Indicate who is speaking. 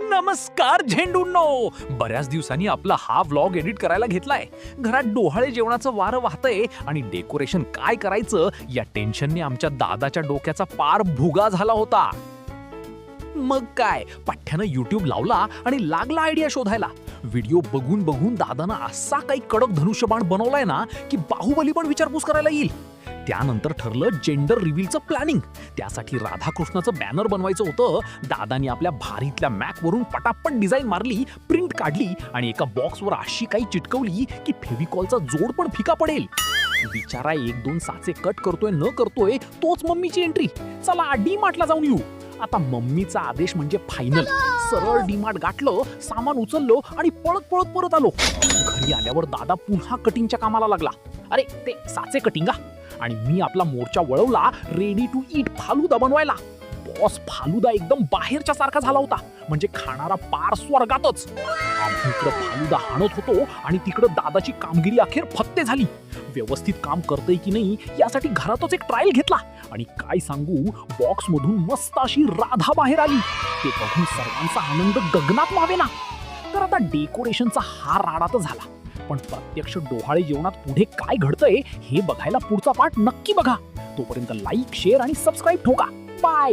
Speaker 1: नमस्कार झेंडूंनो. बऱ्याच दिवसांनी आपला हा व्लॉग एडिट करायला घेतलाय. घरात डोहाळे जेवणाचं वारं वाहतंय आणि डेकोरेशन काय करायचं या टेन्शनने आमच्या दादाच्या डोक्याचा पार भुगा झाला होता. मग काय, पठ्ठ्यानं YouTube लावला आणि लागला आयडिया शोधायला. व्हिडिओ बघून बघून दादानं असा काही कडक धनुष्यबाण बनवलाय ना की बाहुबली पण विचारपूस करायला येईल. त्यानंतर ठरलं जेंडर रिव्हीलचं प्लॅनिंग. त्यासाठी राधाकृष्णाचं बॅनर बनवायचं होतं. दादानी आपल्या भारीतल्या मॅकवरून पटापट डिझाईन मारली, प्रिंट काढली आणि एका बॉक्सवर अशी काही चिटकवली की फेविकॉलचा जोड पण फिका पडेल. बिचारा 1-2 साचे कट करतोय न करतोय तोच मम्मीची एंट्री. चला डी-मार्टला जाऊन येऊ. आता मम्मीचा आदेश म्हणजे फायनल. सरळ डी-मार्ट गाठलं, सामान उचललो आणि पळत पळत परत आलो. घरी आल्यावर दादा पुन्हा कटिंगच्या कामाला लागला. अरे ते साचे कटिंगा. आणि मी आपला मोर्चा वळवला रेडी टू ईट फालुदा बनवायला. बॉस, फालुदा एकदम बाहेरच्या सारखा झाला होता, म्हणजे खाणारा पार स्वर्गातच. आम्ही इकडं फालुदा हाणत होतो आणि तिकडं दादाची कामगिरी अखेर फत्ते झाली. व्यवस्थित काम करतंय की नाही यासाठी घरातच एक ट्रायल घेतला आणि काय सांगू, बॉक्समधून मस्त अशी राधा बाहेर आली. ते बघून सर्वांचा आनंद गगनात मावेना. तर आता डेकोरेशनचा हा राडा तर झाला, पण प्रत्यक्ष डोहाळे जेवणात पुढे काय घडतंय हे बघायला पुढचा पार्ट नक्की बघा. तोपर्यंत लाईक, शेअर आणि सबस्क्राईब ठोका. बाय.